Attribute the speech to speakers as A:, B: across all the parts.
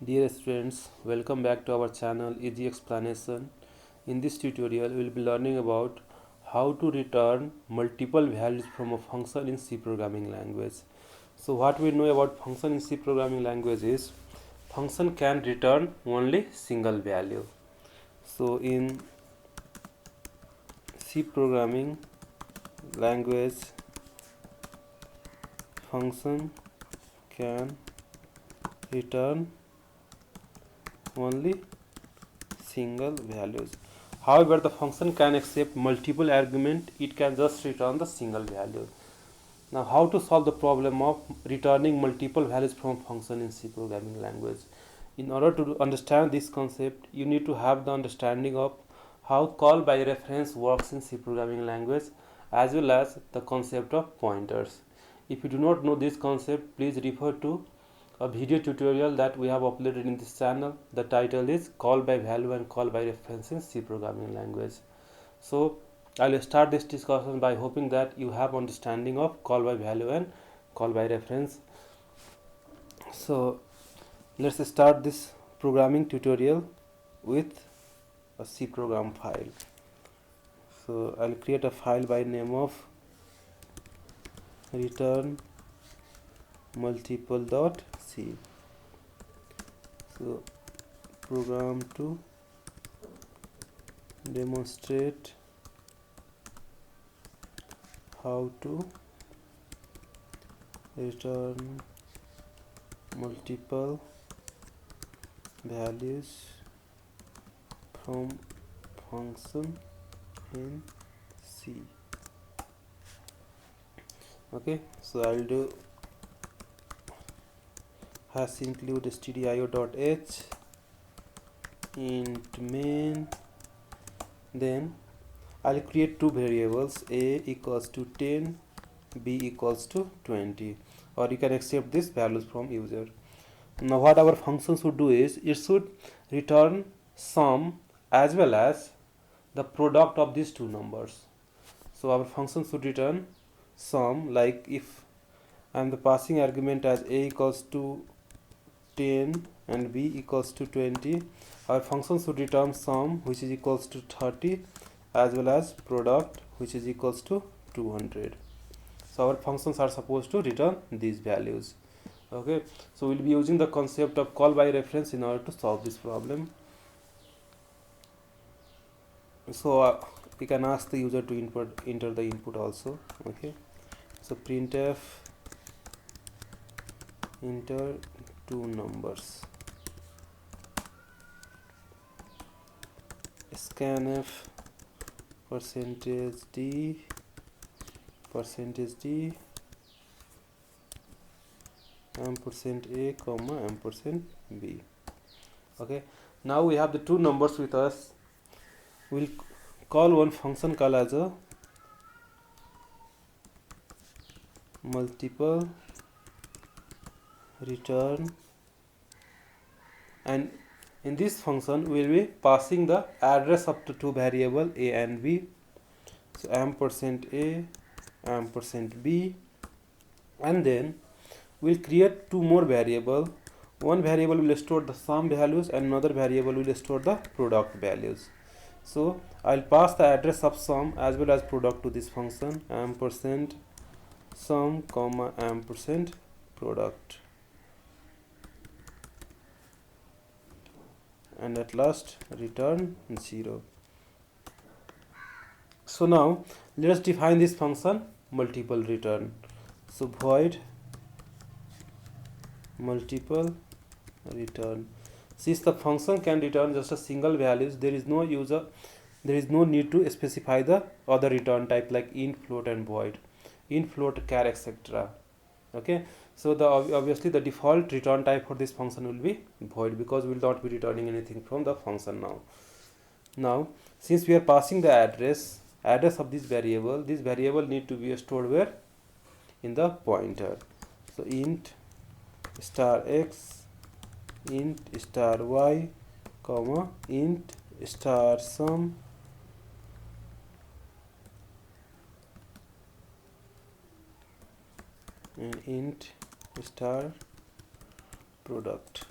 A: Dear students, welcome back to our channel Easy Explanation. In this tutorial, we will be learning about how to return multiple values from a function in C programming language. So what we know about function in C programming language is function can return only single value. So in C programming language, function can return only single values. However, the function can accept multiple arguments, it can just return the single value. Now, how to solve the problem of returning multiple values from function in C programming language? In order to understand this concept, you need to have the understanding of how call by reference works in C programming language as well as the concept of pointers. If you do not know this concept, please refer to a video tutorial that we have uploaded in this channel. The title is Call by Value and Call by Reference in C programming language. So I'll start this discussion by hoping that you have understanding of call by value and call by reference. So let's start this programming tutorial with a C program file. So I'll create a file by name of return multiple.c. So program to demonstrate how to return multiple values from function in C. Okay, so I'll do hash include stdio.h int main, then I'll create two variables, a equals to 10, b equals to 20, or you can accept these values from user. Now what our function should do is it should return sum as well as the product of these two numbers. So our function should return sum, like if I am the passing argument as a equals to 10 and b equals to 20, our function should return sum which is equals to 30 as well as product which is equals to 200. So our functions are supposed to return these values. Okay, so we'll be using the concept of call by reference in order to solve this problem. So we can ask the user to enter the input also. Okay, so printf enter two numbers, scanf %d %a comma %b. Okay, now we have the two numbers with us. We'll call one function call as a multiple return, and in this function we will be passing the address of the two variable a and b. So %a %b, and then we'll create two more variable. One variable will store the sum values and another variable will store the product values. So I'll pass the address of sum as well as product to this function, ampersand sum comma ampersand product, and at last return 0. So now let us define this function multiple return. So void multiple return. Since the function can return just a single values, there is no need to specify the other return type like int, float and void, int, float, char, etc. Okay, so obviously the default return type for this function will be void, because we will not be returning anything from the function now. Since we are passing the address of this variable need to be stored where? In the pointer. So int star x, int star y, comma int star sum, and int star product.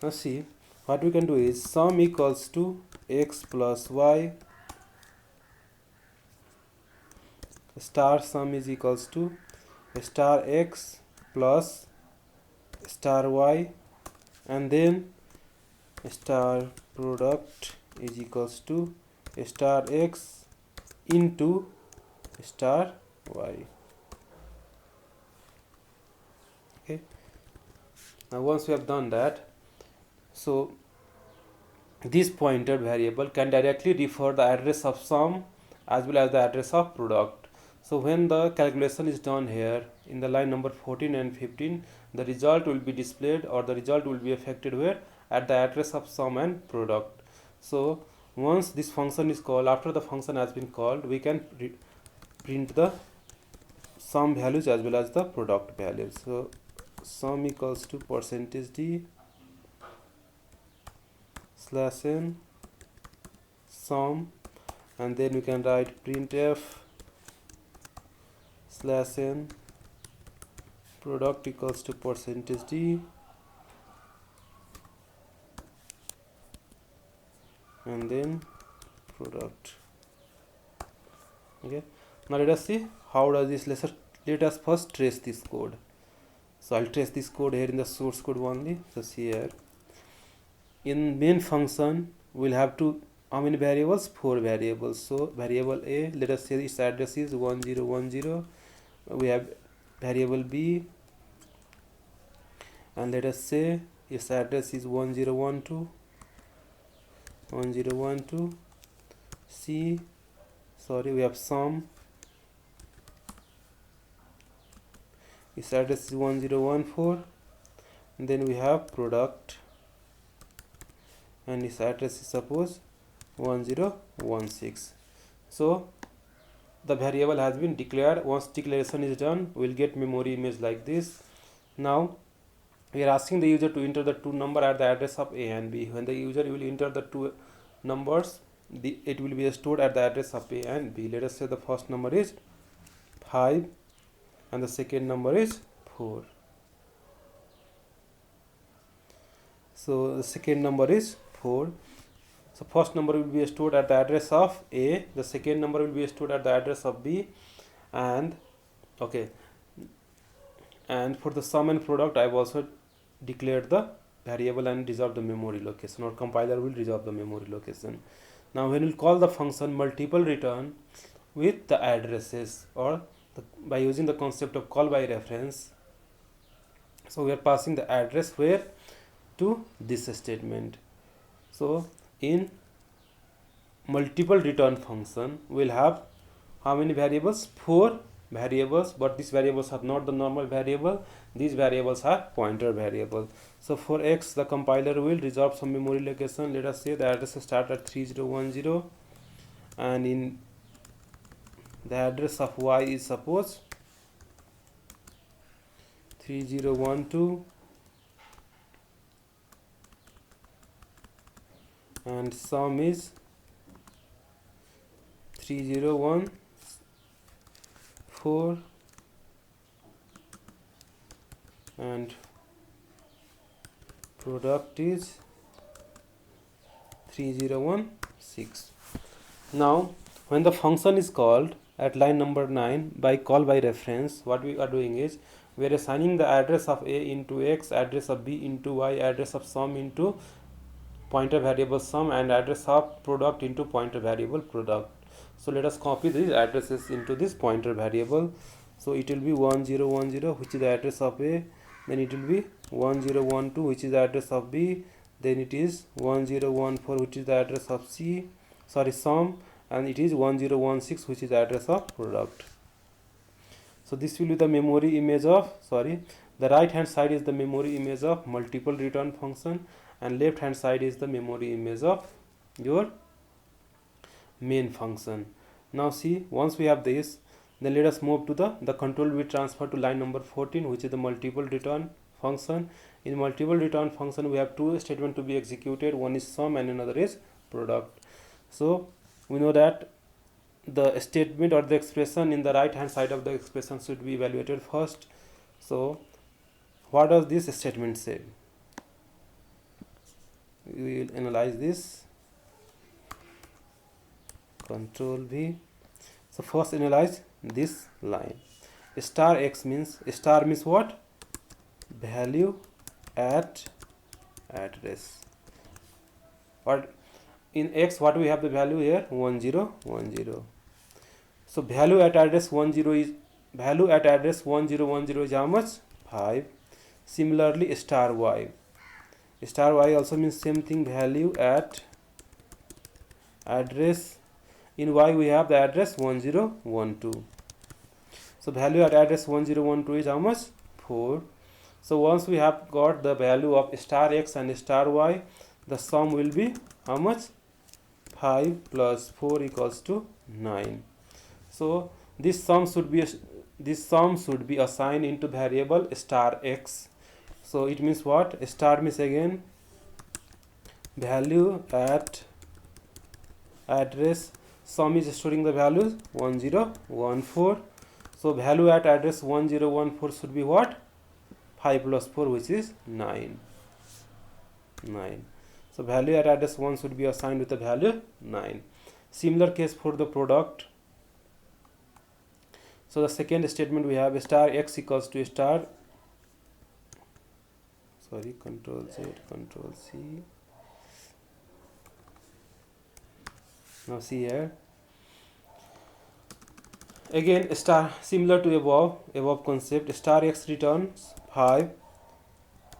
A: Now see, what we can do is sum equals to x plus y star sum is equals to star x plus star y, and then star product is equals to star x into star y. Okay, now once we have done that, so this pointer variable can directly refer the address of sum as well as the address of product. So when the calculation is done here in the line number 14 and 15, the result will be displayed, or the result will be affected where? At the address of sum and product. So once this function is called, after the function has been called, we can print the sum values as well as the product values. So sum equals to percentage d slash n sum, and then we can write printf slash n product equals to percentage d, and then product. Okay, now let us see how does this. Let us first trace this code. So I'll trace this code here in the source code only. So see here, in main function we'll have to, how many variables? 4 variables. So variable a, let us say its address is 1010. We have variable b, and let us say its address is 1012. C, sorry, we have sum, its address is 1014, and then we have product, and its address is suppose 1016. So the variable has been declared. Once declaration is done, we'll get memory image like this. Now we are asking the user to enter the two number at the address of a and b. When the user will enter the two numbers, it will be stored at the address of a and b. Let us say the first number is 5 and the second number is 4. So the second number is 4. So first number will be stored at the address of a, the second number will be stored at the address of b, and okay, and for the sum and product I have also declared the variable and reserve the memory location, or compiler will reserve the memory location. Now when we call the function multiple return with the addresses, or by using the concept of call by reference, so we are passing the address where? To this statement. So in multiple return function we'll have how many variables? 4 variables, but these variables are not the normal variable, these variables are pointer variable. So for x, the compiler will reserve some memory location. Let us say the address start at 3010, and in the address of y is suppose 3012, and sum is 3014, and product is 3016. Now when the function is called at line number 9 by call by reference, what we are doing is we are assigning the address of a into x, address of b into y, address of sum into pointer variable sum, and address of product into pointer variable product. So let us copy these addresses into this pointer variable. So it will be 1010, which is the address of a, then it will be 1012, which is the address of b, then it is 1014, which is the address of sum, and it is 1016, which is the address of product. So this will be the memory image of, the right hand side is the memory image of multiple return function, and left hand side is the memory image of your main function. Now see, once we have this, then let us move to the control will be transferred to line number 14, which is the multiple return function. In multiple return function we have two statements to be executed, one is sum and another is product. So we know that the statement or the expression in the right hand side of the expression should be evaluated first. So what does this statement say? we will analyze this. Control V. So first analyze this line. Star x means, star means what? Value at address. What in x, what we have the value here? 10 10. So value at address 10 is, value at address 1010 is how much? 5. Similarly star y, star y also means same thing, value at address, in y we have the address 1012. So value at address 1012 is how much? 4. So once we have got the value of star x and star y, the sum will be how much? 5 plus 4 equals to 9. So this sum should be assigned into variable star x. So it means what? Star means again value at address, sum is storing the values 1014. So value at address 1014 should be what? 5 plus 4, which is 9. So value at address 1 should be assigned with the value 9. Similar case for the product. So the second statement we have star x equals to star, sorry, control Z, control C. Now see here, again star, similar to above concept, star x returns 5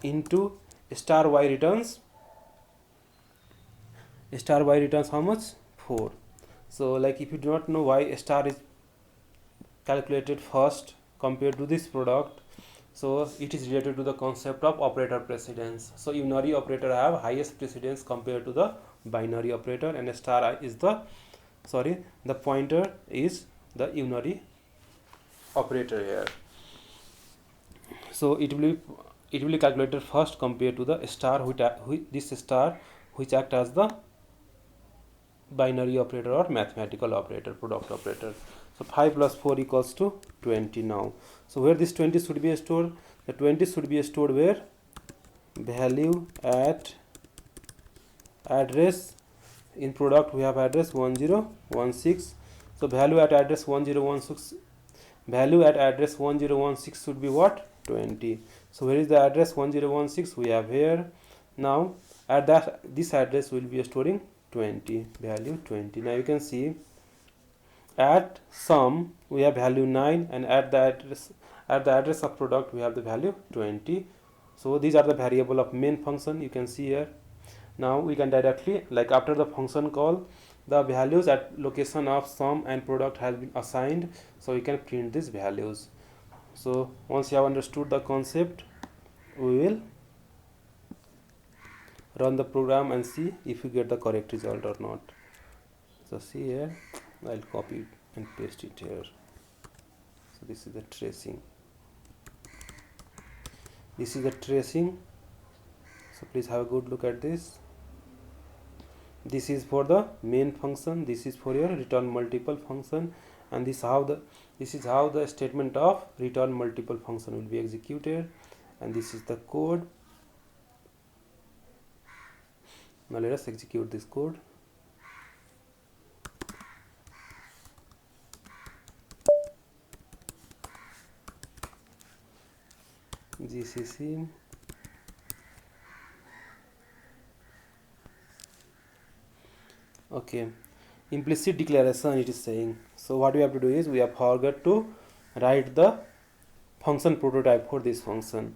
A: into star y returns how much? 4. So like if you do not know why star is calculated first compared to this product, so it is related to the concept of operator precedence. So unary operator have highest precedence compared to the binary operator, and star is the, sorry, the pointer is the unary operator here. So it will be calculated first compared to the star, this star which act as the binary operator or mathematical operator, product operator. So 5 plus 4 equals to 20 now. So where this 20 should be stored? The 20 should be stored where? Value at address, in product we have address 1016. So value at address 1016, value at address 1016 should be what? 20. So where is the address 1016? We have here. Now at this address will be storing 20, value 20. Now you can see at sum we have value 9, and at the address of product we have the value 20. So these are the variable of main function, you can see here. Now we can directly, like after the function call, the values at location of sum and product has been assigned, so we can print these values. So once you have understood the concept, we will run the program and see if you get the correct result or not. So see here, I'll copy it and paste it here. So this is the tracing. This is the tracing. So please have a good look at this. This is for the main function, this is for your return multiple function, and this is how the statement of return multiple function will be executed, and this is the code. Now let us execute this code. GCC okay, implicit declaration it is saying. So what we have to do is we have forgot to write the function prototype for this function.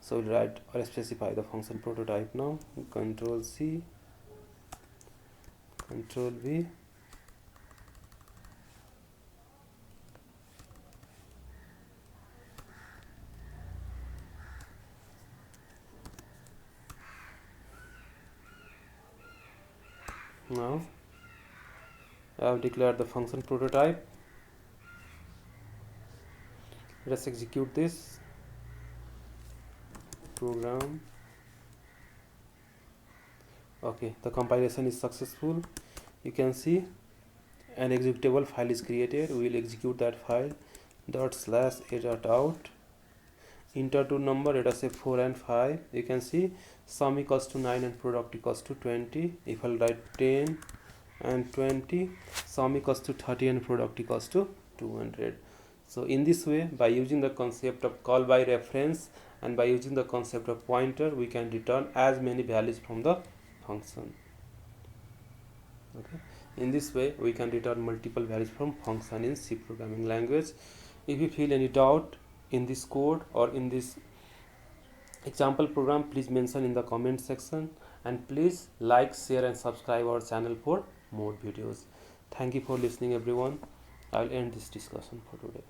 A: So we'll write or specify the function prototype now. Control C, Control V. Now I have declared the function prototype. Let us execute this program. Okay, the compilation is successful. You can see an executable file is created. We will execute that file ./a.out, enter two number, let us say 4 and 5. You can see sum equals to 9 and product equals to 20. If I'll write 10 and 20, sum equals to 30 and product equals to 200. So in this way, by using the concept of call by reference and by using the concept of pointer, we can return as many values from the function. Okay, in this way we can return multiple values from function in C programming language. If you feel any doubt in this code or in this example program, please mention in the comment section, and please like, share and subscribe our channel for more videos. Thank you for listening everyone. I'll end this discussion for today.